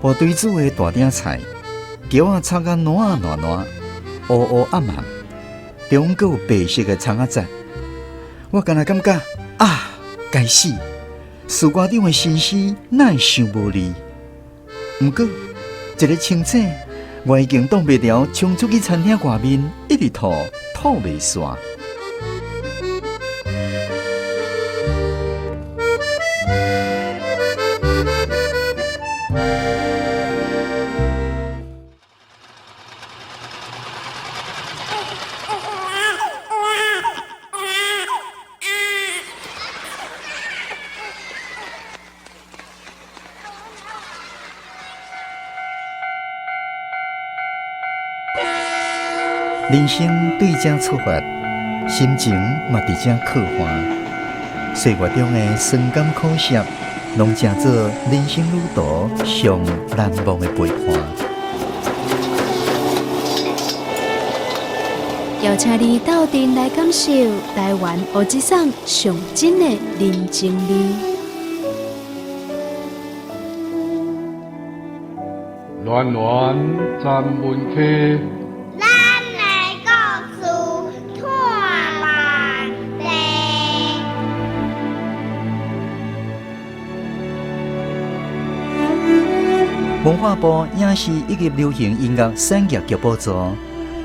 部队煮的大鼎菜，姜啊炒甲烂啊烂烂，乌乌暗暗，中阁有白色的葱仔节。我敢若感觉啊，该死！士官长的心思哪会想无离？毋过一个清醒，我已经挡袂牢，冲出去餐厅外面，一直吐袂煞。人生对这出发，心情嘛伫这刻画。岁月中的酸甘苦涩，拢成做人生旅途上难忘的陪伴。邀请你斗阵来感受台湾乌鸡桑上真的人情味。暖暖站门客。文化部影视以及流行音乐产业局补助，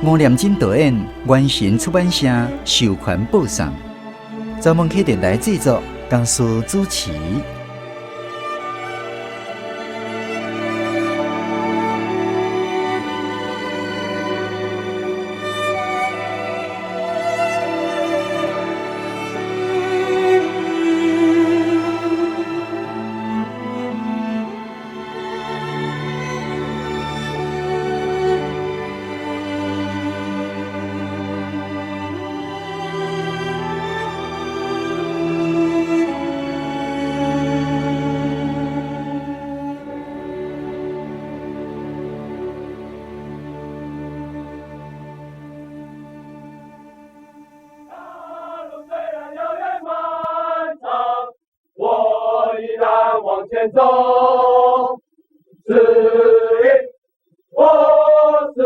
吴念真导演，原神出版社授权播送，专门客电台制作，江苏主持。往前走，指引我是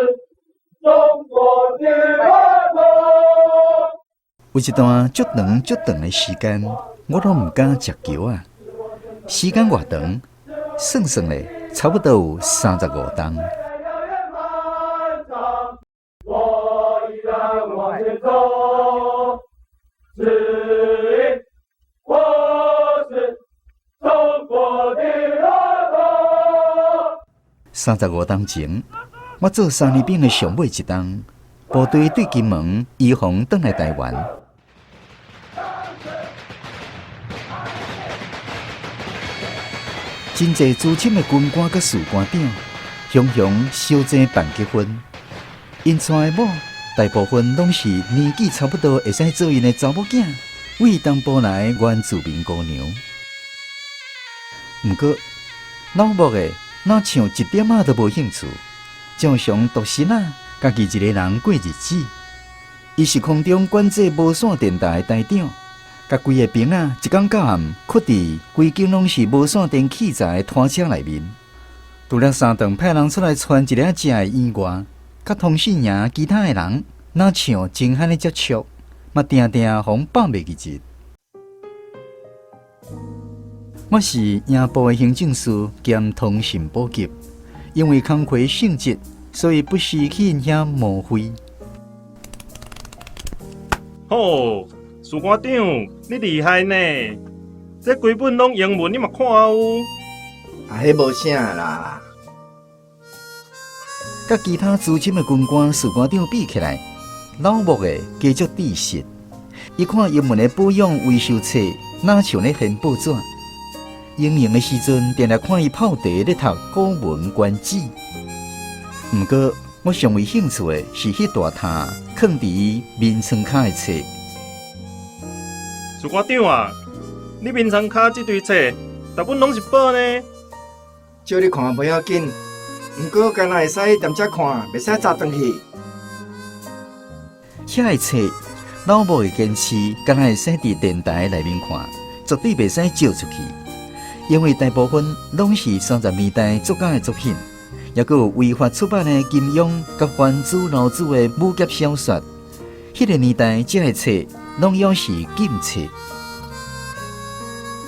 中国的儿童。有一段足长的时间，我都唔敢食球啊。时间偌长，算咧，差不多有35档。我依然往前走，指引我是中国的儿童。35档前，我做3年兵的上尾一档，部队对金门移防返来台湾。真侪资深的军官甲士官长，雄小姐办结婚，因娶的某大部分拢是年纪差不多会使做因的查某囝，为东部来原住民姑娘。不过，老某的哪像一点仔都无兴趣，常常独身啊，家己一个人过日子。伊是空中管制无线电台的台长。甲规个兵啊，一天到暗屈伫规间拢是无线电器材的拖车内面。除了3顿派人出来传一个食的以外，甲同事营其他的人，哪像真罕的接触，嘛定定互放袂记日。我是营部的行政司兼通信部级，因为工课性质，所以不时去因遐冒费。哦。士官长，你厉害呢！这规本拢英文，你嘛看有？迄无啥啦。甲其他资深的军官、士官长比起来，老木的加足知识。伊看英文的保养维修册，哪像咧填报纸？营营的时阵，定定看伊泡茶咧读古文观止。毋过，我上为兴趣的是迄大沓藏伫伊面窗骹的册。士官长啊，你面窗骹这堆册，大本拢是宝呢。照你看不要紧，不过干那会使踮遮看，袂使砸转去。遐个册，老母会坚持，干那会使伫电台内面看，绝对袂使照出去。因为大部分拢是30年代作家的作品，也佫有违法出版的金庸甲番子老子的武侠小说。迄个年代，这个册拢要是禁册。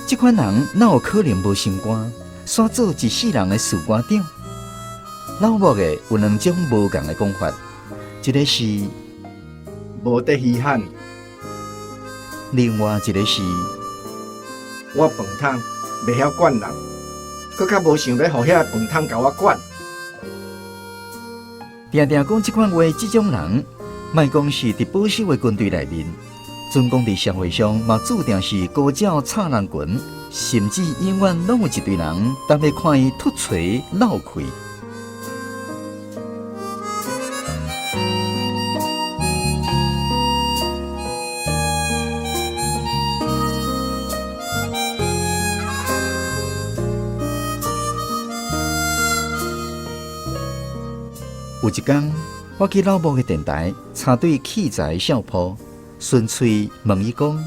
这款人哪有可能无升官，煞做一世人的士官长？老木的有2种无共的讲法，一个是无得稀罕，另外一个是我饭桶袂晓管人，佮较无想要互遐饭桶甲我管。定定讲这款话，这种人，莫讲是伫保守的军队内面，准讲伫社会上嘛注定是高脚插人群，甚至永远拢有一堆人等要看伊突锤闹开。有一天，我去老母的电台插队器材小铺，顺嘴问伊讲：“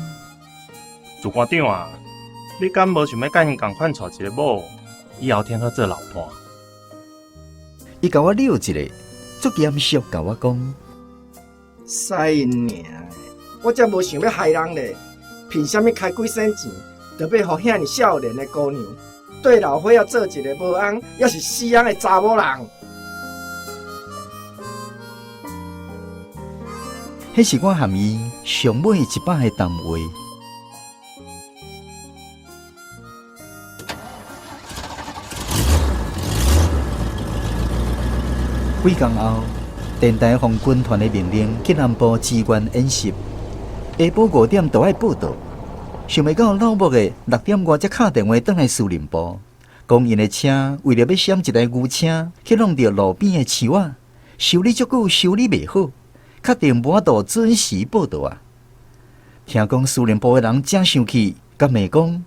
主官长啊，你敢无想要甲因共款娶一个某，以后天好做老伴？”伊甲我溜一个，足严肃甲我讲：“使因尔，我才无想要害人咧，凭啥物开几仙钱，就要互遐尔少年的姑娘对老伙仔做一个无翁，也是死翁的查某人？”迄是我含伊上尾一摆的谈话。几天后，电台奉军团的命令去南部支援演习，下晡5点就要报道。想袂到老木的6点外才敲电话转来司令部，讲因的车为了要闪一台牛车，去弄到路边的树仔，修理足久，修理袂好。确定无法度准时报道啊！听讲司令部的人真生气，甲骂讲：“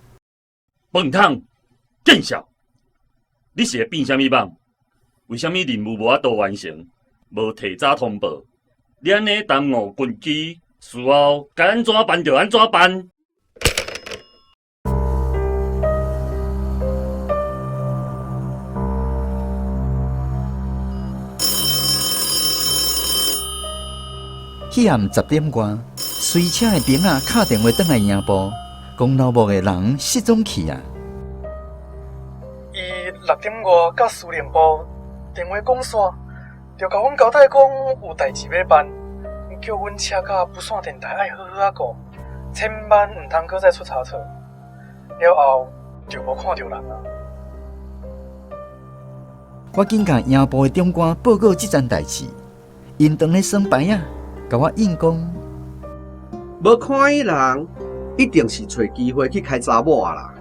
饭桶见笑！你是会变啥物梦？为虾米任务无法度完成？无提早通报，你安尼耽误军机，事后该安怎办就安怎办。”迄暗10点外，随车的兵仔敲电话转来营部，讲老母的人失踪去啊！伊6点外甲司令部电话讲煞，就甲阮交代讲有代志要办，叫阮车甲不线电台爱好好啊顾，千万毋通搁再出差错，了后就无看到人啊！我紧甲营部的长官报告这件代志，因当咧耍牌啊！甲我应讲，无看伊人，一定是找机会去开查某啊啦。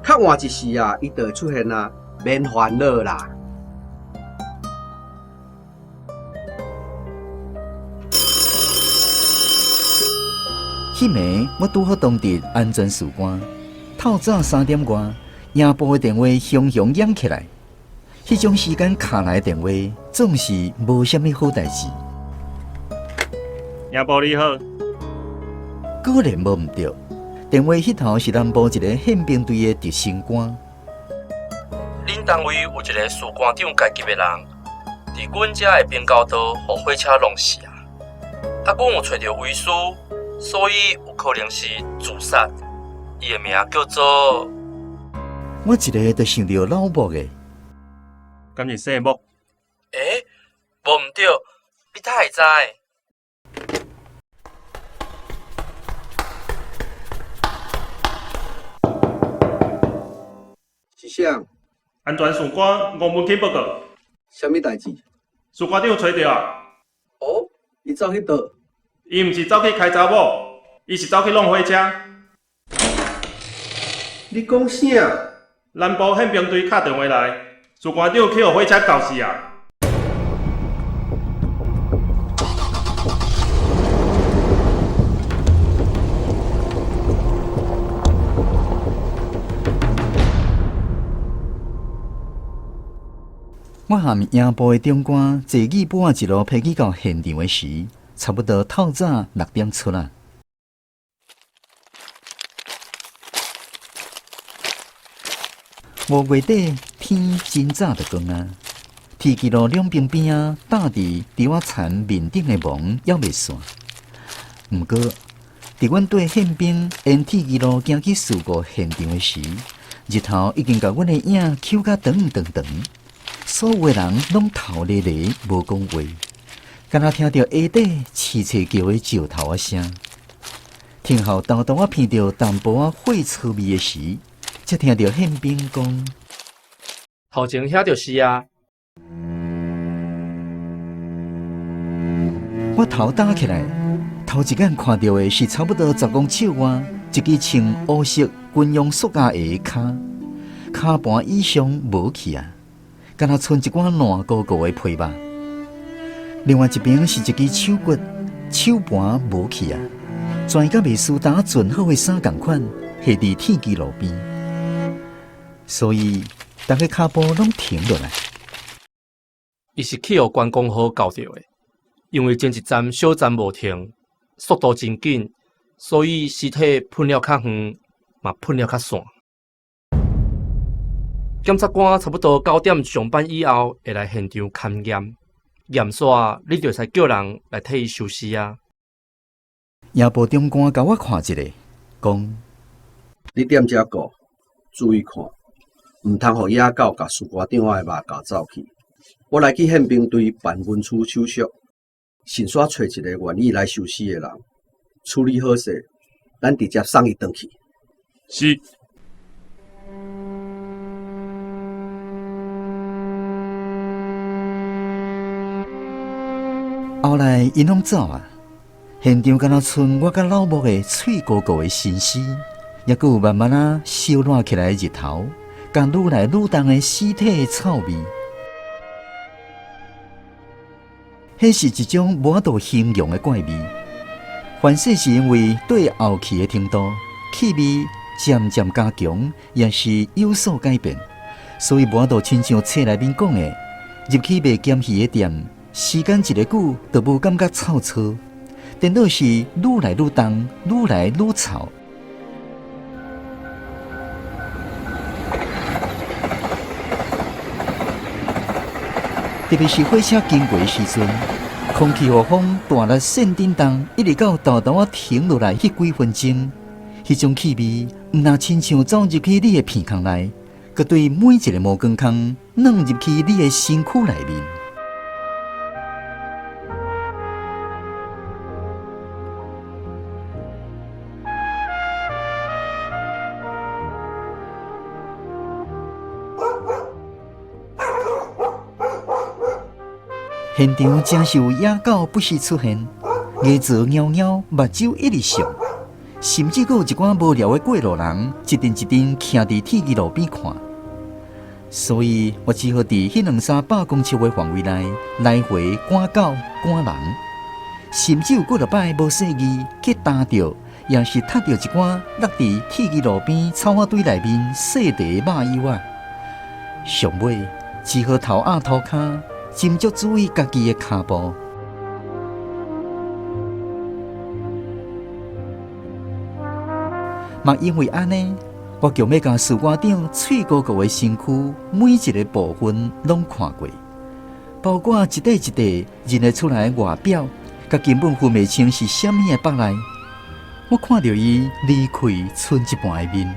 较晚一时啊，伊就会出现啊，免烦恼啦。迄暝我拄好当值安全士官，透早3点外，营部的电话熊熊响起来。迄种时间敲来的电话，总是无啥物好代志。营部你好，果然无毋对，电话迄头是南部一个宪兵队的特生官。恁单位有一个士官长阶级的人，伫阮遮的边高道互火车弄死啊！啊，阮有找到遗书，所以有可能是自杀。伊的名叫做……我一个就想到老木的。敢是姓木？无毋对，你哪会知？是啥？安全士官吴文钦报告，啥物代志？士官长找到啊！哦，伊走去倒？伊毋是走去开查某，伊是走去弄火车。你讲啥？南部宪兵队敲电话来。士官长去互火车搞死啊！我含营部的长官坐椅搬一路飞去到现场的时，差不多透早6点出啊。5月底天真早就光啊，铁基路两边边啊，搭伫稻仔田面顶的网还未散。毋过，伫阮对宪兵沿铁基路行去事故现场的时，日头已经甲阮的影抽甲长长长，所有的人拢头咧咧无讲话，敢若听到下底饲菜叫的石头仔声。听候豆豆仔闻到淡薄仔血臭味的时，才听到宪兵讲：头前遐就是啊。我头打起来，头一眼看到的是差不多10公尺外一支穿乌色军用塑胶鞋的骹盘以上无去啊，敢若剩一寡烂糊糊的皮肉。另外一边是一支手骨，手盘无去啊。全甲袂输打准好的衫同款，下伫铁基路边，所以大家脚步拢停落来。伊是去互关公好搞着的，因为前一站小站无停，速度真紧，所以尸体喷了较远，嘛喷了较散。检察官差不多9点上班以后会来现场勘验，验煞你就使叫人来替伊收尸啊。夜部中官甲我看一下，讲：你踮遮顾，注意看，毋通互野狗甲士官长的肉咬走去。我来去宪兵队办文书手续，先煞找一个愿意来收尸的人，处理好势，咱直接送伊转去。是。后来因拢走啊。现场敢若剩我甲老木的脆糊糊的身尸，也佫有慢慢啊烧烂起来的日头，甲愈来愈重的尸体的臭味。迄是一种无法度形容的怪味。凡说是因为对后期的程度，气味渐渐加强，也是有所改变，所以无法度亲像册内面讲的，入去卖咸鱼的店，时间一个久，就无感觉臭臭。颠倒是愈来愈重，愈来愈臭。特别是火车经过的时阵，空气和风大力扇叮当，一直到豆豆啊停落来迄几分钟，迄种气味毋若亲像走入去你的鼻孔内，佮对每一个毛光孔弄入去你的身躯内面。现场真是有野狗不时出现，牙舌咬咬，目睭一直上，甚至阁有一寡无聊的过路人，一阵一阵徛伫铁基路边看。所以我只好伫迄200-300公尺的范围内来回赶狗赶人，甚至有几落摆无细意去打着，也是踢着一寡落伫铁基路边草瓦堆内面细地的肉以外，上尾只好头压涂骹。斟酌注意家己的脚步，嘛因为安尼，我强要甲士官长脆糊糊的身躯每一个部分拢看过，包括一块一块认得出来外表，甲根本分袂清是虾米的腹内。我看到伊离开剩一半的面，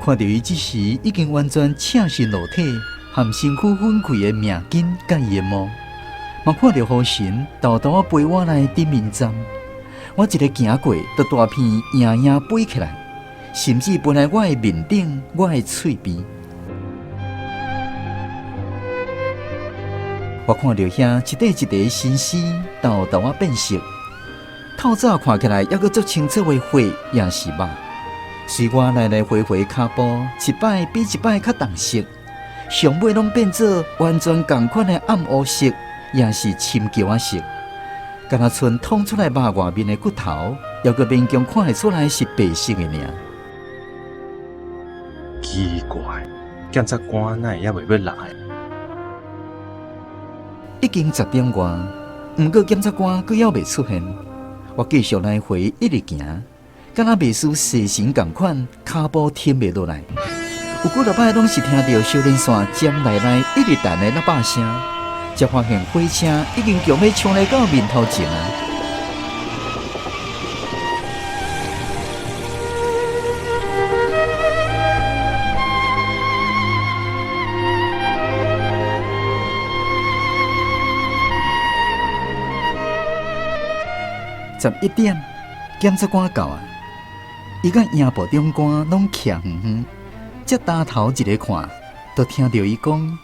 看到伊这时已经完全赤身裸体。含身躯粉开的命根甲伊的毛，嘛看到雨神豆豆啊陪我来顶面站，我一个行过，就大片影影飞起来，甚至飞来我的面顶、我的嘴边。我看到遐一块一块新丝豆豆啊变色，透早看起来还阁足清楚的血也是肉，随我来来回回脚步，一摆比一摆较重色。上尾拢变做完全同款的暗乌色，也是深橘仔色，敢若剩捅出来肉外面的骨头，还阁勉强看会出来是白色的尔。奇怪，检察官哪会还袂要来？已经10点外，毋过检察官佫还未出现。我继续来回一直行，敢若袂输细神同款，脚步停袂落来。有几落摆拢是听到小电线尖来一直弹的喇叭声，才发现火车已经强要冲来到面头前啊！11点，检察官到啊，伊甲营部长官拢徛远远，才打头一个看，就听到伊讲：“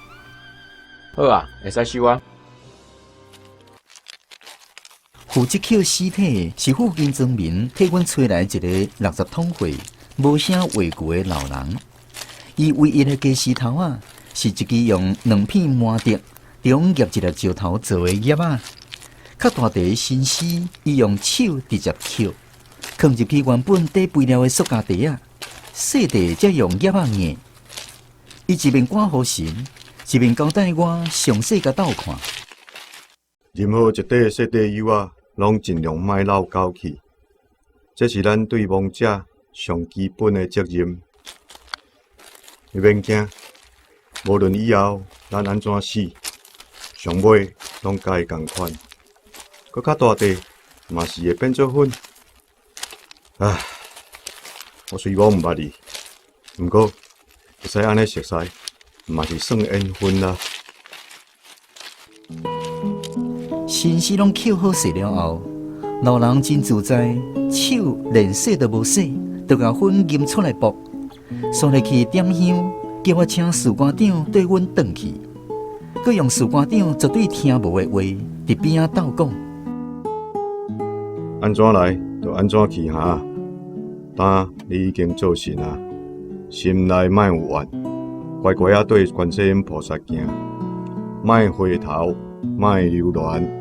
好啊，会使收啊。”负责捡尸体的是附近村民替阮找来一个60桶岁、无啥位旧的老人。伊唯一的家尸头啊，是一支用2片麻竹中夹一粒石头做的叶啊。较大地的新尸，伊用手直接捡，放入去原本底肥料的塑胶袋啊，细地则用叶仔硬。伊一面赶好神，一面交代我详细甲斗看。任何一块细地油啊，拢尽量莫漏沟去，这是咱对亡者上基本的责任。你免惊，无论以后咱安怎死，上尾拢甲伊同款。搁较大地，嘛是会变做粉。唉，我虽我毋捌你，毋过会使安尼熟悉，嘛是算缘分啦。新尸拢捡好势了后，老人真自在，手连洗都无洗，就甲粉吟出来剥，刷入去点香，叫我请士官长对阮转去，佮用士官长绝对听无的话，伫边仔斗讲。安怎来就安怎去哈，但你已经做神啊，心内莫有怨，乖乖啊对观世音菩萨行，莫回头，莫留恋。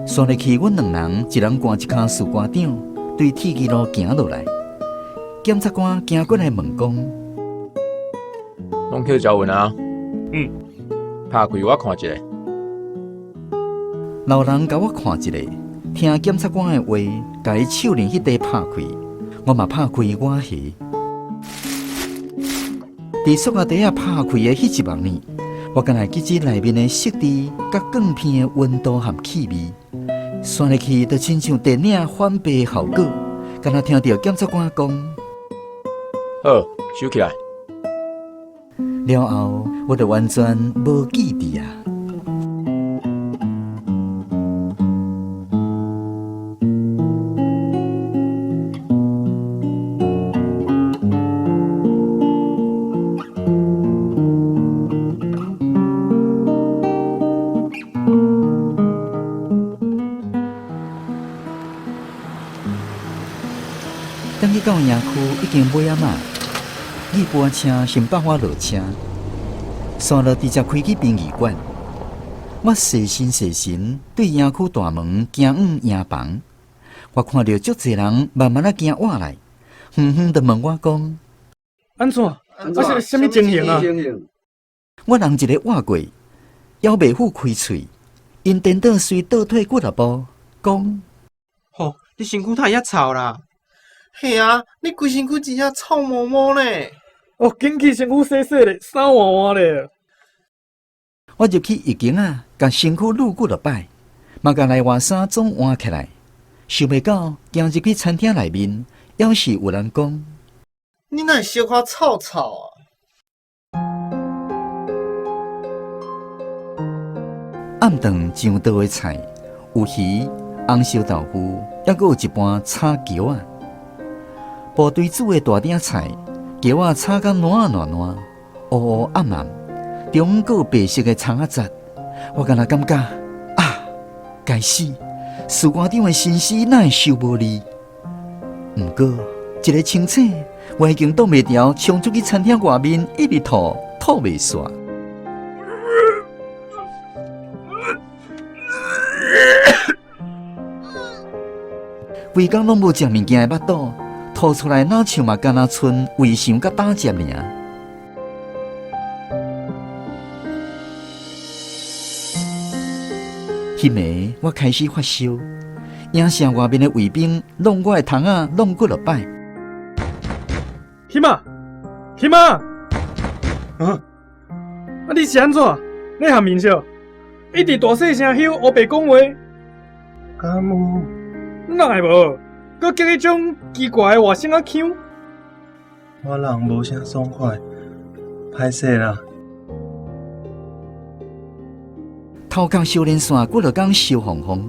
刷入去，阮2人一人赶一卡士官长，对铁基路行落来。检察官行过来问讲：“拢去交文啊？”“拍开我看一下。”老人甲我看一下，听检察官的话，甲伊手链迄块拍开，我嘛拍开我鞋。伫塑胶袋仔拍开的迄一幕呢，我敢若记起内面的色滴甲钢片的温度和气味，刷入去就亲像电影反白效果，敢若听到检察官讲：“好，收起来。”了后，我就完全无记忆啊。等去到营区已经尾仔嘛。一般车先把我落车，山路直接开去殡仪馆。我细心细心对营区大门行往营房，我看到足侪人慢慢啊行活来，远远就问我讲：“安怎？这是什么情形啊？”我人一个活过，犹未赴开喙，因颠倒随倒退几落步，讲：“吼，你身躯太遐臭啦！”“嘿啊，你规身躯真正臭毛毛呢！”“哦，紧去身躯洗洗咧，衫换换咧。”我入去浴间啊，甲身躯撸几落摆，嘛甲内外衫总换起来。想袂到行入去餐厅内面，要是有人讲：“你哪会小可臭臭啊？”暗顿上道的菜有鱼、红烧豆腐，还佫有一盘炒蟯啊。部队煮的大鼎菜，蟯啊炒甲软软，乌乌暗暗，中佫有白色的葱仔汁。我敢若感觉啊，该死！士官长的身尸哪会收无哩？毋过一个清醒，我已经挡袂牢，冲出去餐厅外面，一直吐袂煞。规工拢无食物件的巴肚，吐出来哪像嘛敢若剩胃肠甲胆汁尔。迄暝我开始发烧，影射外面的卫兵弄我的窗仔弄几落摆。翕啊，翕啊！你是安怎？你含面笑，一直大细声吼黑白讲话，敢有？哪会无？佮叫迄种奇怪的外声仔腔。我人无啥爽快，歹势啦。头壳少年线几落工烧烘烘，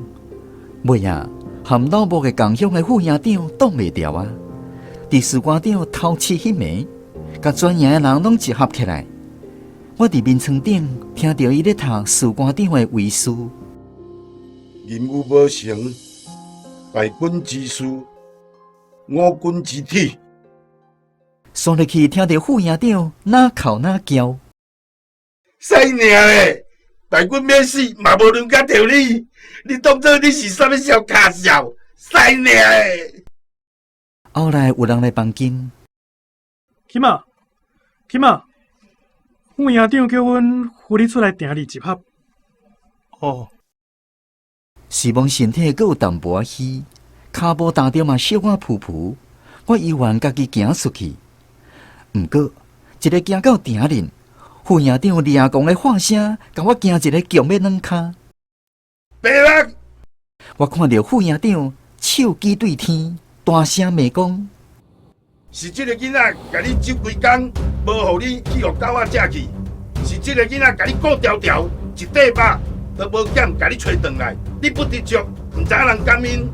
尾啊，含老母的共乡的副营长挡袂牢啊！伫士官长偷吃迄暝，甲全营的人拢集合起来。我伫面床顶听到伊咧读士官长的遗书。任务无成，败军之师，我军之体。刷入去听到副营长哪哭哪叫。使命嘞！败军免死，嘛无人敢着你。你当作你是啥物小卡小？使命嘞！后来有人来房间，起啊，副营长叫阮扶你出来定你一合。哦。时望身体阁有淡薄仔虚，骹步踏着嘛小可浮浮。我依愿家己行出去，毋过一个行到埕面，副营长掠狂的喊声，甲我惊一个强要软骹。白目！我看到副营长手举对天，大声骂讲：是这个囡仔甲你走规工，无予你去互狗仔食去；是这个囡仔甲你顾条条，一块肉都无减，甲你找转来。你不得着，毋知影人感恩，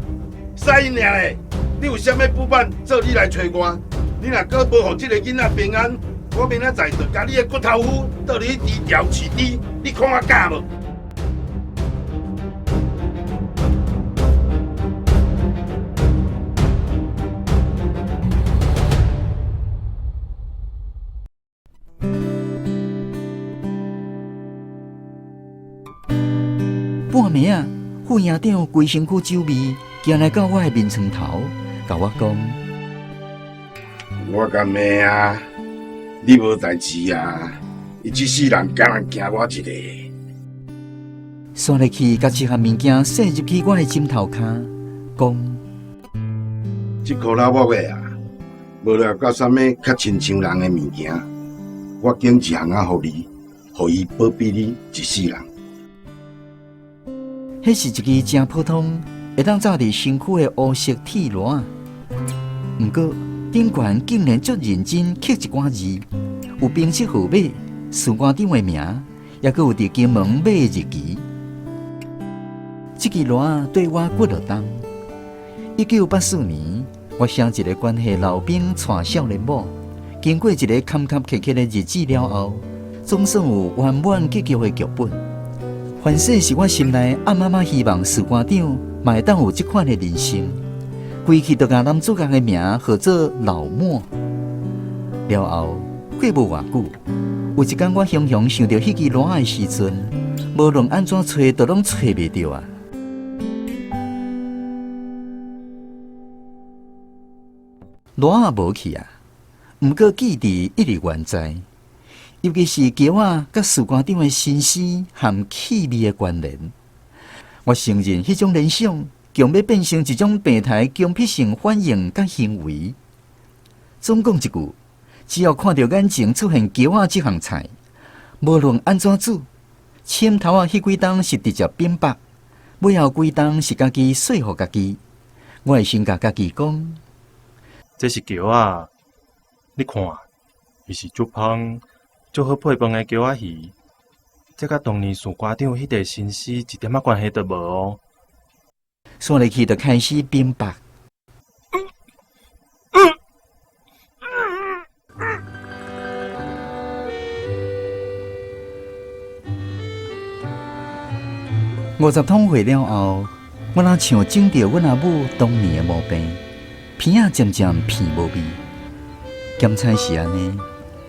使命嘞！你有啥物不满，做你来找我。你若搁无互这个囡仔平安，我明仔载就甲你的骨头夫倒入去猪条饲猪，你看我敢无？半暝啊，副营长规身躯酒味，行来到我的面床头，甲我讲：我甲骂啊，你无代志啊！伊这世人敢若惊我一个。刷入去，甲一项物件塞入去我的枕头骹，讲：这箍老母的啊，无了到啥物较亲像人的物件，我拣一项仔互你，互伊保庇你一世人。迄是一支真普通，会当罩伫身躯的乌色铁螺。毋过顶悬竟然足认真刻一寡字，有兵籍号码、士官长的名，也阁有伫金门买的日期。这支螺对我骨落重。1984年，我写一个关系老兵带少年某，经过一个坎坎坷坷的日子了后，总算有圆满结局的剧本。凡说是我心内暗妈妈希望士官长嘛会当有这款的人生，规气就甲男主角的名号做老莫。了后过无偌久，有一天我雄雄想到迄支螺的时阵，无论安怎找都拢找袂到啊！螺也无去啊，毋过记忆一直原在。尤其是桥仔甲士官长的身世和气味的关联，我承认迄种联想强要变成一种病态强迫性反应甲行为。总讲一句，只要看到眼前出现桥仔这项菜，无论安怎煮，前头迄几档是直接变白，尾后几档是家己说服家己。我会先甲家己讲，这是桥啊，你看，伊是足芳。足好配饭的桥仔鱼，这甲当年士官长迄个身世一点仔关系都无哦。刷入去就开始变白。50桶回了后，我若像整着阮阿母当年的毛病，鼻仔渐渐鼻无味。咸菜是安尼。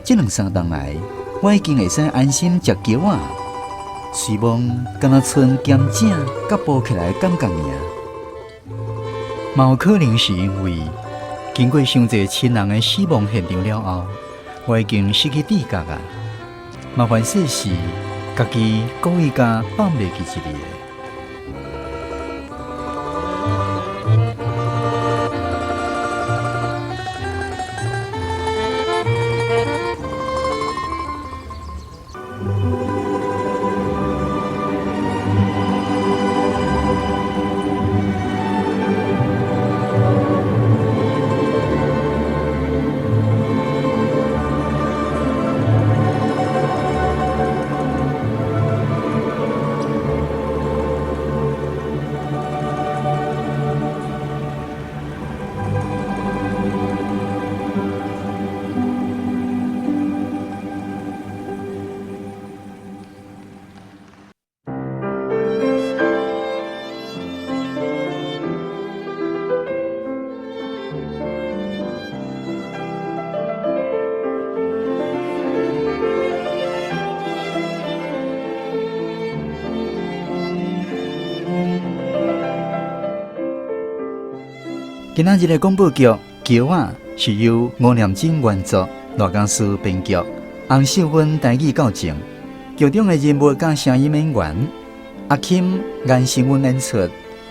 这2-3冬来，我已经会使安心食桥仔，希望敢若剩咸井甲煲起来感觉尔。嘛有可能是因为经过伤济亲人的死亡现场了后，我已经失去知觉啊。麻烦说是家己故意甲放袂记一个。今仔日的广播剧《桥仔》是由吴念真原作、罗江师编剧，洪秀芬台语校正。剧中的人物甲声音演员阿钦、颜成文演出，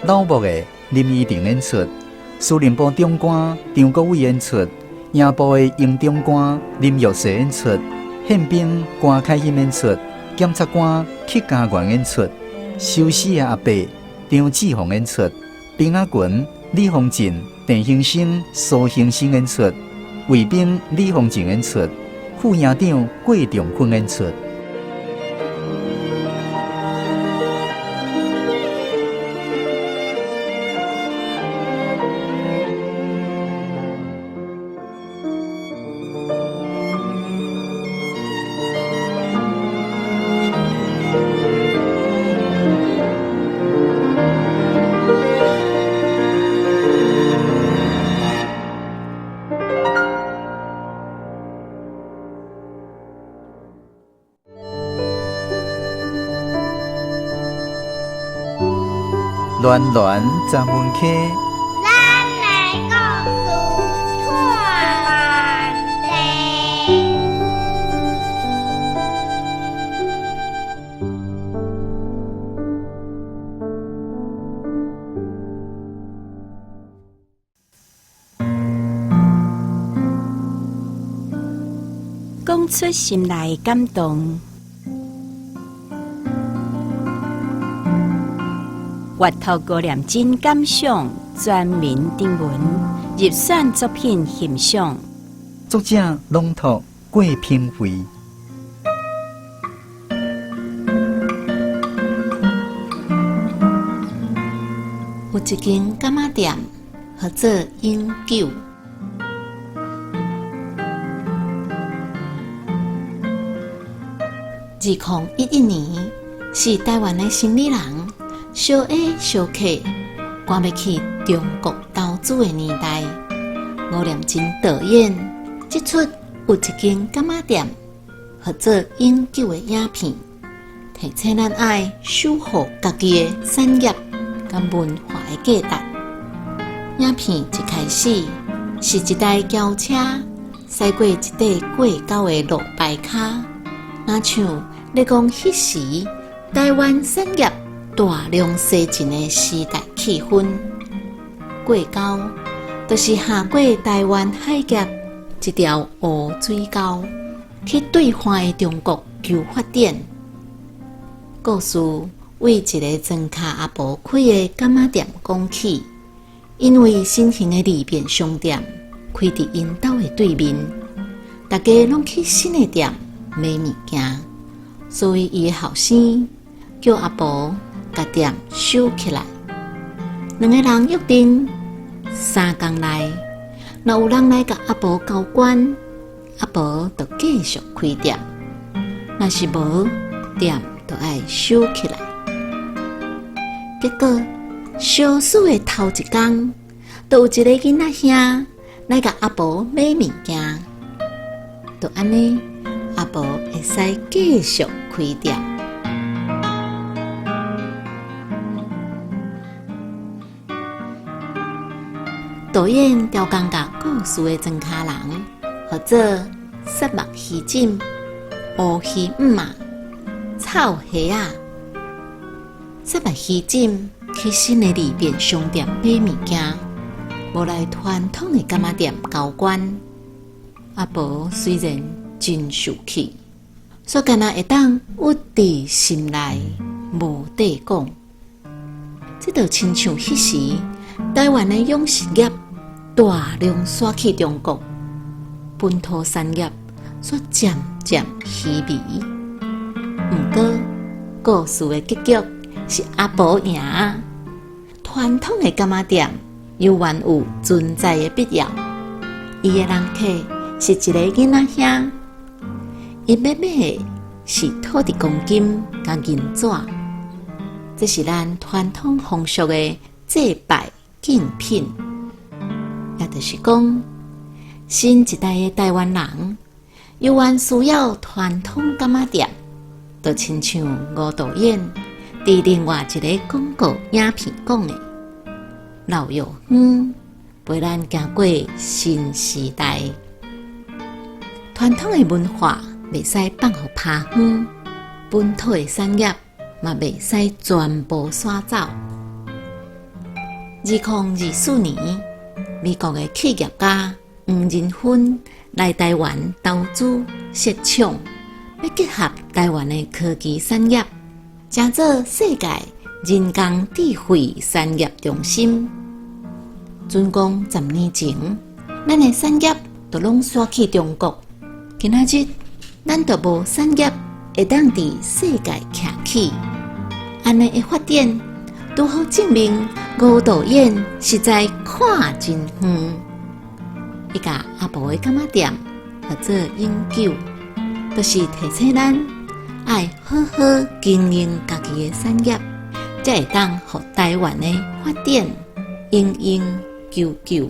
老木的林依婷演出，司令部长官张国伟演出，营部的营长官林玉石演出，宪兵关凯欣演出，检察官曲家元演出，修士的阿伯张志宏演出，兵仔群李丰进、陈兴生、苏兴生演出，卫兵李丰进演出，副营长郭仲坤演出。暖暖站门口，咱来故事看地。讲出心内感动。阅读高念真感想，全民定文，入选作品欣赏。作者朗读郭品惠。有一间柑仔店，号做永久。2011年是台湾的生理人。小 A 小 K 赶要去中国投资的年代，吴念真导演这出有一间柑仔店，合作永久的影片，提醒咱爱守护家己的产业甲文化的价值。影片一开始是一台轿车驶过一块过高的路牌卡，若像咧讲迄时台湾产业大量西进的时代气氛，过沟就是下过台湾海峡一条乌水沟，去对岸的中国求发展。故事为一个庄卡阿婆开的柑仔店讲起，因为新型的利便商店开伫因兜的对面，大家拢去新的店买物件，所以伊的后生叫阿婆甲店收起来，两个人约定3天内，若有人来甲阿婆交关，阿婆就继续开店；若是无，店就要收起来。结果小数的头一天，就有一个囡仔兄来甲阿婆买物件，就安尼，阿婆会使继续开店。导演调讲甲故事的庄卡人，或者雪目鱼糋、乌鱼姆嘛、臭虾啊。雪目鱼糋去新的利便商店买物件，无来传统的柑仔店交关。阿婆虽然真受气，所干那会当屈伫心内，无地讲。这就亲像迄时台湾的养殖业大量刷去中国，本土产业却渐渐稀微。不过，故事的结局是阿婆赢，传统的柑仔店犹原有存在的必要。伊的人客是一个囡仔兄，伊买的是土地公金甲银纸，这是咱传统风俗的祭拜敬品。也就是讲，新一代的台湾人犹原需要传统柑仔店，就亲像吴导演伫另外一个广告影片讲的：老药园陪咱行过新时代。传统的文化袂使放互趴远，本土的产业嘛袂使全部刷走。2024年，美国的企业家黄仁勋来台湾投资设厂，要结合台湾的科技产业，成做世界人工智慧产业中心。准讲10年前，咱的产业都拢刷去中国。今仔日，咱就无产业会当伫世界徛起，安尼的发展，拄好证明吴导演实在看真远。伊甲阿婆的柑仔店合做永久，就是提醒咱爱好好经营家己的产业，才会当互台湾的发展永永久久。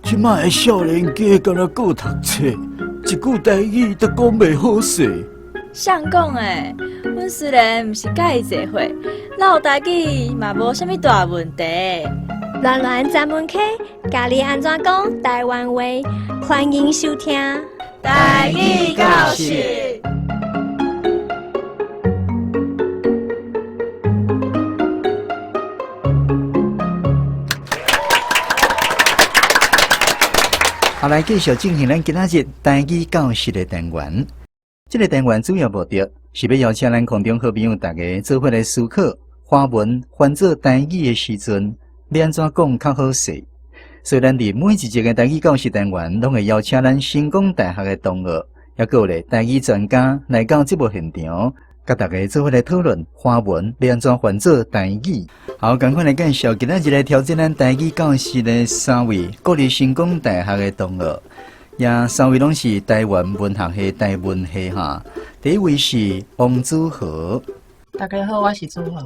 即摆的少年家敢若顾读册，一句台语都讲袂好势。谁讲诶？阮虽然毋是甲伊做伙，เรา台语嘛无啥物大问题。乱乱专门客，教你安怎讲台湾话，欢迎收听台语教室。来继续进行咱今仔日台语教室的单元。这个单元主要目的是要邀请咱空中好朋友大家做伙来思考华文翻做台语的时阵，要安怎讲较好势。所以咱伫每一集的台语教室单元，拢会邀请咱成功大学的同学，也有咧台语专家来到节目现场，甲大家做伙来讨论华文要安怎翻做台语。好，赶快来介绍今仔日来挑战咱台语教室的3位国立成功大学的同学，也3位拢是台湾文学系台文系哈。第一位是王子豪，大家好，我是子豪。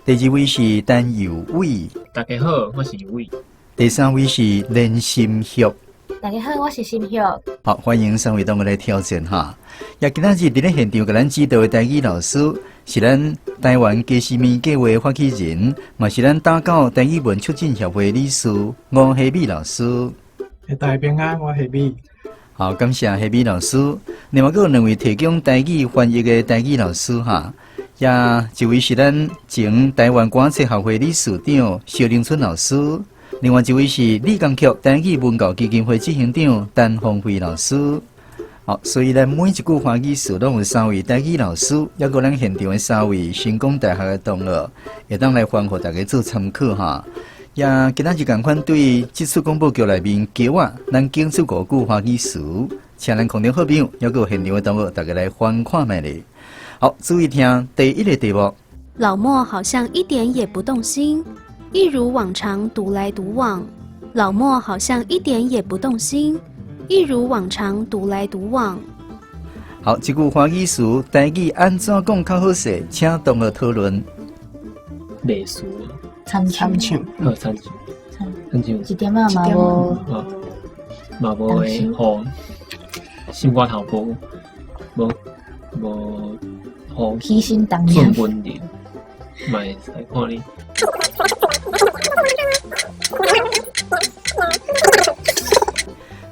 第2位是陈佑伟，大家好，我是佑伟。第3位是连心旭，大家好，我是心旭。好，欢迎3位同学来挑战哈。也今仔日伫咧现场，甲咱指导的台语老师是咱台湾家事面计划发起人，嘛是咱打狗台语文促进协会理事吴希美老师。大家平安，我希美。好，感谢希美老师。另外，还有2位提供台语翻译的台语老师哈，也一位是咱前台湾广册协会理事长萧凌春老师。另外一位是理工局台语文教基金会执行长陈凤辉老师。好，所以咱每一句华语词拢有3位台语老师，也有咱现场的3位成功大学的同学，会当来分互大家做参考哈。也今仔日共款对这次广播剧内面叫啊，咱讲出5句华语词，请咱空中好朋友，也有现场的同学，大家来翻看卖咧。好，注意听第1个题目。老莫好像一点也不动心，一如往常独来独往。老莫好像一点也不动心，一如往常独来独往。好，这句华语词台语安怎讲较好势？请同学讨论。袂输，参唱，参唱，一点嘛无，嘛无诶，互心肝头无互起心动念，顺稳定，卖使看你。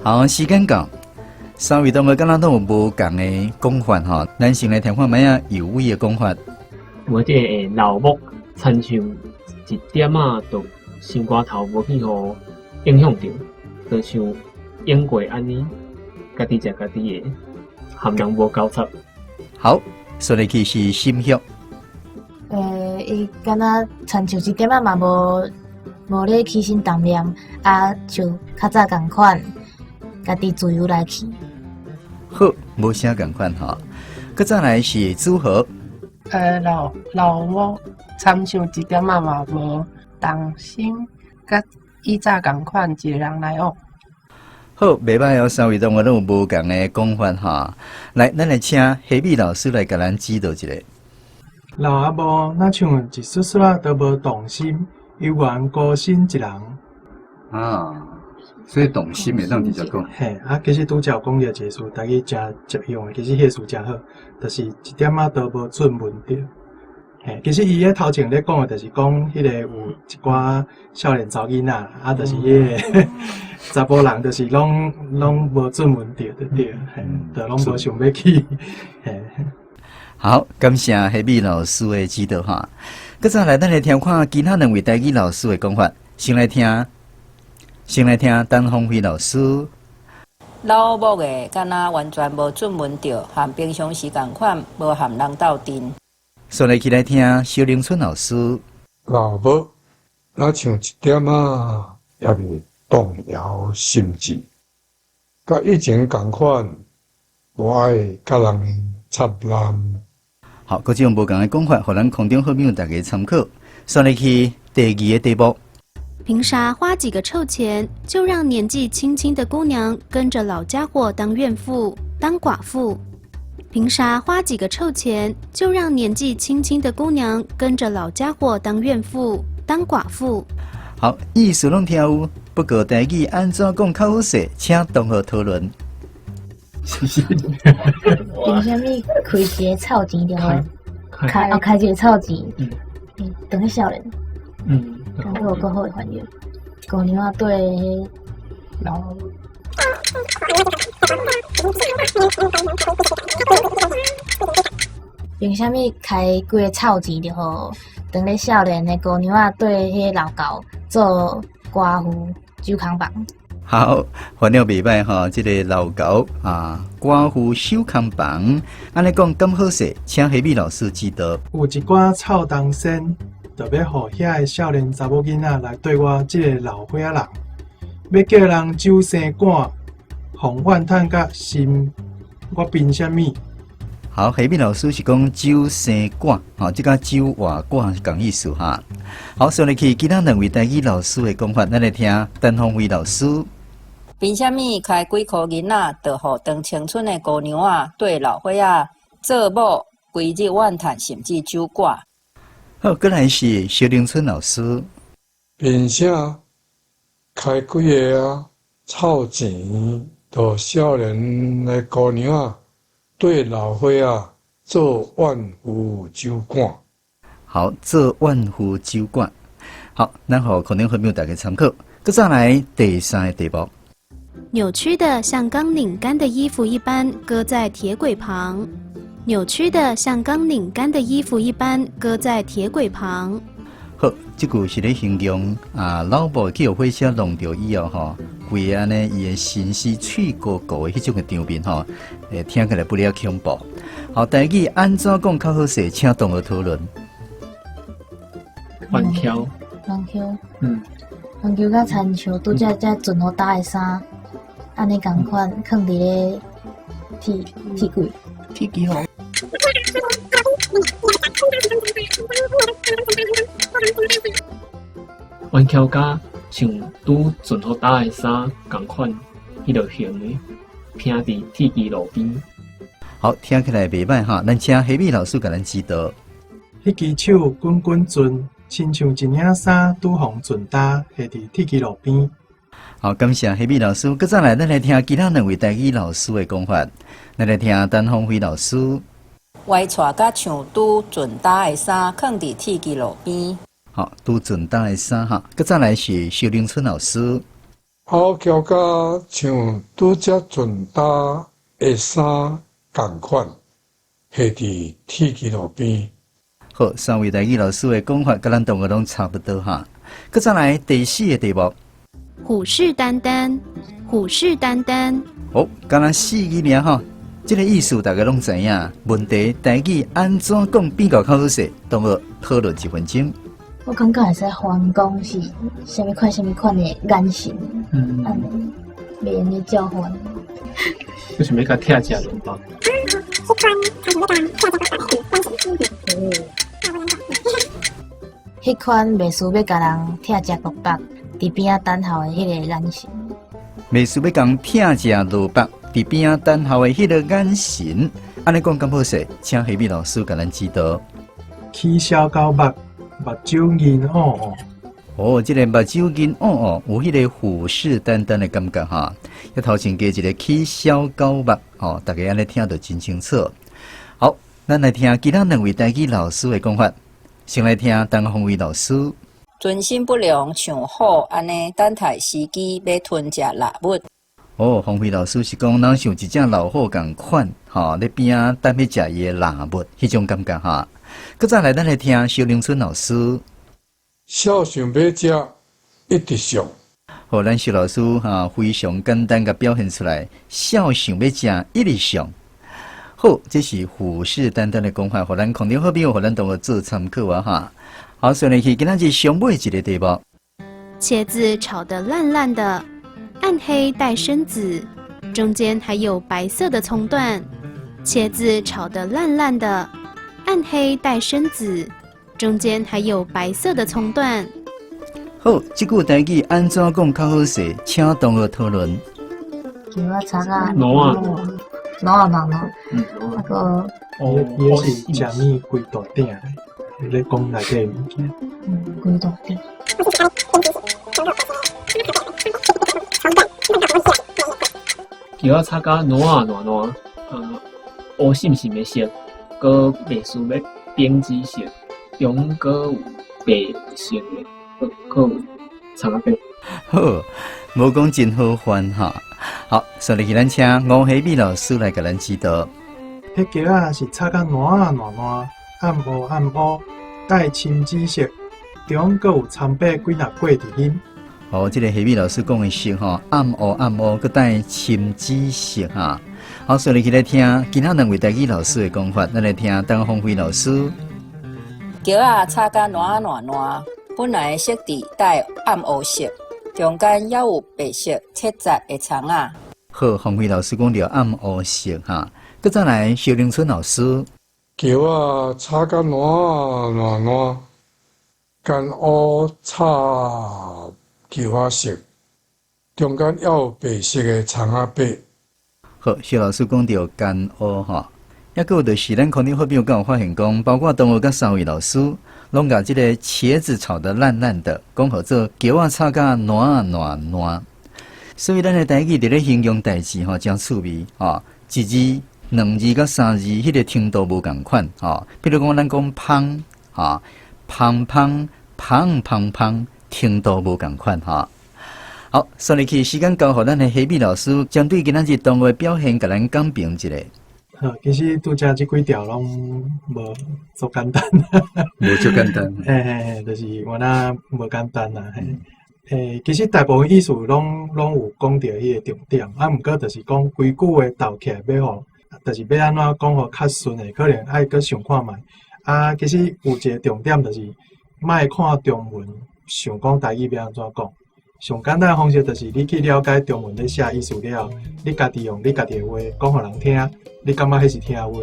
好，时间到，3位同学敢若都有无共的讲法吼？咱先来听看卖啊有位的讲法。我这老木参像一点啊，都心肝头无去互影响着，就像演过安尼，家己食家己的，含人无交叉。好，说来去是心旭。伊敢若参像一点啊嘛无咧起心动念，啊，像较早共款，家己自由来去。好，无啥共款吼。佮再来是组合。老某参像一点啊嘛无动心，甲以早共款，一个人来学。好，袂歹哦，三位同学都有无共的讲法哈。来，咱来请夏美老师来甲咱指导一下。老阿婆那像一丝丝都无动心，犹原孤身一人。啊，所以动心会当直接讲。嘿，其实拄则有讲到一个词，大家真实用的，其实迄词真好，就是一点仔都无准问着。嘿，其实伊咧头前咧讲的，就是讲迄个有一寡少年查囡仔，就是迄个查甫人，就是拢无准问着对对，嘿，就拢无想要去，嘿。好，感谢夏美老师的指导哈。搁再来，咱来听看其他两位台语老师的讲法。先来听陈鸿辉老师。老母的敢若完全无准问着，和平常时共款，无和人斗阵。所以起来听小林春老师。老母若像一点仔也未动摇心智，甲以前共款，无爱甲人插烂。好，各种无同的讲法，互咱空中好朋友大家参考。算来去第二个题目。凭啥花几个臭钱就让年纪轻轻的姑娘跟着老家伙当怨妇、当寡妇？凭啥花几个臭钱就让年纪轻轻的姑娘跟着老家伙当怨妇、当寡妇？好，意思拢听有，不过台语安怎讲较好势，请同学讨论。凭啥物开一个臭钱就好？开一个臭钱，等个少年，感觉有够好的反应。姑娘啊，对迄老。凭啥物开几个臭钱就好？当咧少年的姑娘啊，对迄老高做寡妇守空房。好，反正袂歹吼，即个老高啊，寡妇守空房，安尼讲咁好势，请夏美老师指导。有一寡臭东西，就要互遐个少年查某囡仔来对我即个老伙仔人，要叫人酒生管，防范趁甲心，我凭啥物？好，夏美老师是讲酒生管，吼，即个酒外管是共意思哈。好，所以去其他两位台语老师的讲法，咱来听陈鸿辉老师。凭啥物开几箍银仔，就互当青春的姑娘啊，对老伙仔做某，规日怨叹，甚至酒挂。好，过来是小林春老师。凭啥开几个臭钱，就少年的姑娘啊，对老伙仔做怨妇酒馆。好，做怨妇酒馆。好，咱互可能会没有大家参考。搁再来第三个题目。扭曲的像刚拧干的衣服一般搁在铁轨旁，扭曲的像刚拧干的衣服一般搁在铁轨旁。好，这句是咧形容老母去火车弄着以后吼，规安呢伊的心思脆糊糊的迄种的场面吼，听起来不了恐怖。好，台语安怎讲较好势？请同学讨论。环桥，环桥甲亲像拄则船好搭的衫。安尼共款，放伫咧铁柜。铁机吼。环桥甲像拄船好搭的衫共款，迄落型的，拼伫铁机路边。好，听起来袂歹哈，咱请夏美老师甲咱指导。迄支手滚滚转，亲像一领衫拄互船搭，下伫铁机路边。好，感谢夏美老师。搁再来，咱来听其他两位台语老师的讲法。咱来听陈鸿辉老师。歪带甲像拄船搭的衫，放伫铁机路边。好，拄船搭的衫哈。搁再来是小林春老师。好桥甲像拄则船搭的衫共款，下伫铁机路边。好，三位台语老师的讲法，甲咱同学拢差不多哈。搁再来第四个题目。虎视眈眈，虎视眈眈。好，敢若4字尔吼，这个意思大家拢知影。问题台语安怎讲比较较好势？同学讨论1分钟。我感觉会使还讲是虾米款的眼神，安尼袂用咧交换。为什么要甲拆食落包？迄款袂输要甲人拆食落包。伫边仔等候的迄个眼神，袂输要讲听食萝卜，伫边啊等候的迄个眼神，安尼讲敢好势，请黑米老师甲咱指导。起小狗目睭银乌乌。哦，这个目睭银乌乌，有迄个虎视眈眈的感觉哈。要头前加一个起小狗目，哦，大家安尼听得真清楚。好，咱来听其他两位台语老师的讲法。先来听陈宏伟老师。存心不良像虎安尼等待时机要吞食蜡物。哦，宏伟老师是讲，咱像一只老虎共款，吼，咧边啊等要食伊的蜡物，迄种感觉哈。搁再来，咱来听萧凌春老师。小想要食，一直上。好，咱萧老师哈非常简单个表现出来，小想要食，一直上。好，这是虎视眈眈的讲法，互咱空中好朋友，互咱同学做参考啊哈。好，所以去今仔日上尾一个题目。茄子炒得烂烂的，暗黑带深紫，中间还有白色的葱段。茄子炒得烂烂的，暗黑带深紫，中间还有白色的葱段。好，这句台语安怎讲较好势？请同学讨论。叫我查啊，挪那个也是食物规大鼎的，咧讲内底物件。规大鼎。叫我查甲挪，乌深深的色，搁袂输要冰紫色，中搁有白色的，搁有查甲白。好，无讲真好烦哈。好，所以咱请吴希美老师来给咱指导。迄茄啊是炒甲烂，暗乌，带深紫色，中阁有参白几粒果伫遐。哦，这个希美老师讲的色吼，暗乌，佮带深紫色哈。好，所以来听其他两位台语老师的讲法，咱来听陈宏辉老师。茄啊炒甲烂，本来的色底带暗乌色。中间也有白色切杂的葱啊。好，洪辉老师讲到暗乌色哈，搁再来萧凌春老师。叫我炒甲烂，干乌炒叫我色，中间要有白色的葱仔白。好，萧老师讲到干乌哈，抑个就是咱空中好朋友刚有发现讲，包括同学甲三位老师。拢甲这个茄子炒得烂烂的，讲好做叫我炒甲烂。所以咱的台语伫咧形容代志吼，真趣味吼，一字、两字甲三字，迄个听度无共款吼。比如讲咱讲芳吼，芳，听度无共款吼。好，所以去时间交互咱的希美老师，针对今仔日同学表现，甲咱讲评一下。好，其实拄则即几条拢无足简单，无足简单。嘿，就是我那无简单啦，嘿。其实大部分意思拢有讲到迄个重点，毋过就是讲规句话斗起来要互，就是要安怎讲互较顺诶，可能爱搁想看觅。其实有一个重点就是，莫看中文想讲台语要安怎讲。上简单的方式就是你去了解中文咧写意思了，你家己用你家己的话讲互人听，你感觉迄是听话，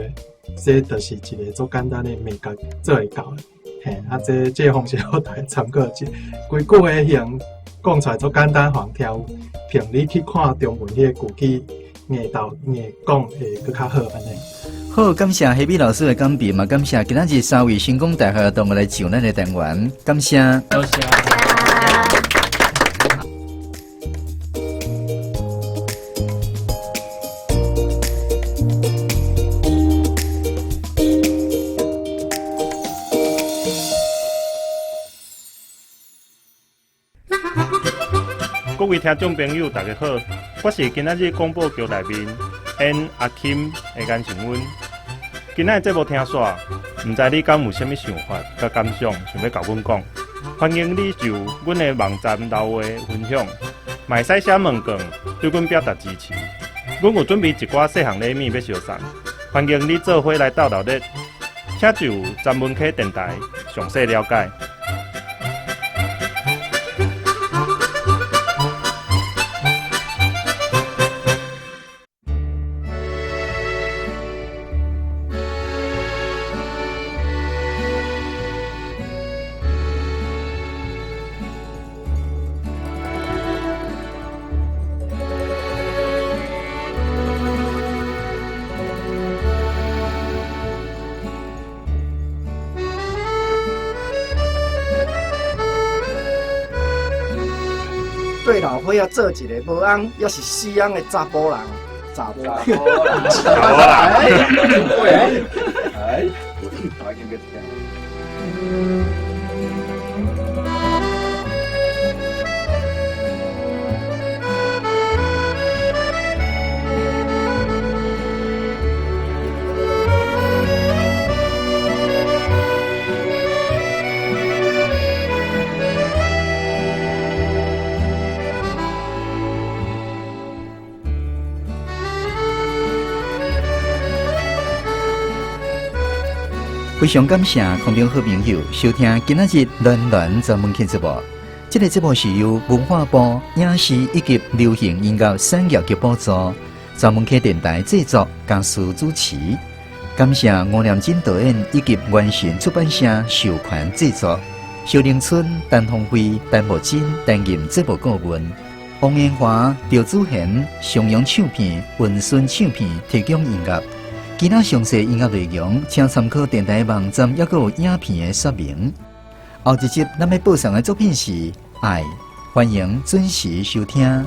这就是一个足简单的美感做会到的。嘿，这个方式好大家参考一下。规句话形讲出来足简单，互人听，凭你去看中文迄个句去硬讲会更较好安尼。好，感谢希美老师的讲评嘛，感谢今仔日三位成功大学同学来上咱的单元，感谢。多谢。各位听众朋友，大家好，我是今仔日广播剧内面演阿 Kim 的颜成温。今仔节目听煞，唔知你敢有啥物想法、甲感想，想要甲阮讲？欢迎你就阮的网站留话分享，嘛会使写问卷，对阮表达支持。阮有准备一寡细项礼物要相送，欢迎你做伙来斗热烈，请就詹文溪电台详细了解。对老伙仔做一个无翁也是死翁的查甫人，查甫人，非常感谢空中好朋友收听今仔日暖暖专门节目。这个节目是由文化部影视以及流行音乐产业局补助，专门电台制作、嘉属主持。感谢吴念真导演以及原神出版社授权制作。萧凌春、陈鸿辉、陈木真担任节目顾问。王延华、赵祖贤、襄阳唱片、文顺唱片提供音乐。其他详细音乐内容，请参考电台网站，也有影片的说明。后一集咱要播送的作品是《爱》，欢迎准时收听。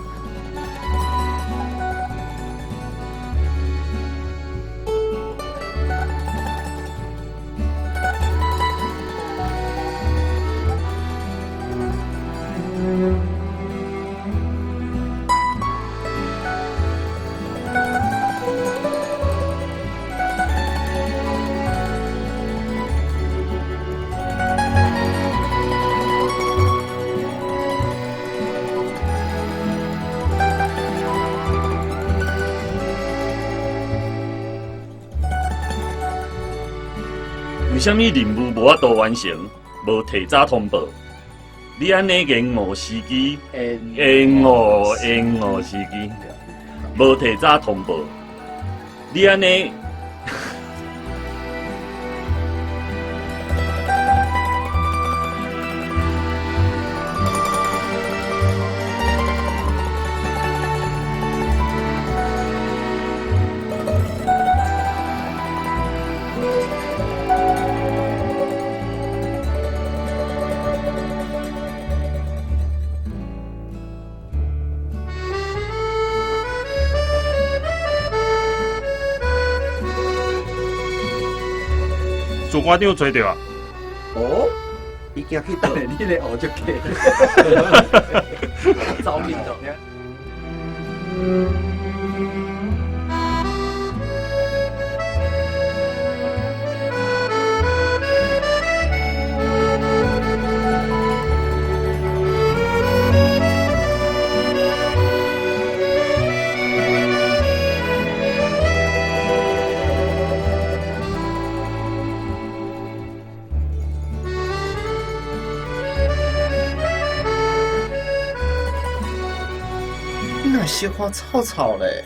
为什么任务无法度完成，无提早通报？你安尼延误时机，延误时机，无提早通报，你安尼。主管长找到啊！哦，已经去到你的学就去，走面头呢。小花草草嘞，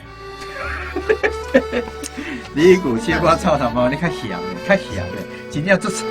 你句小花草草嘛，你较咸嘞，较咸嘞，真正足臭。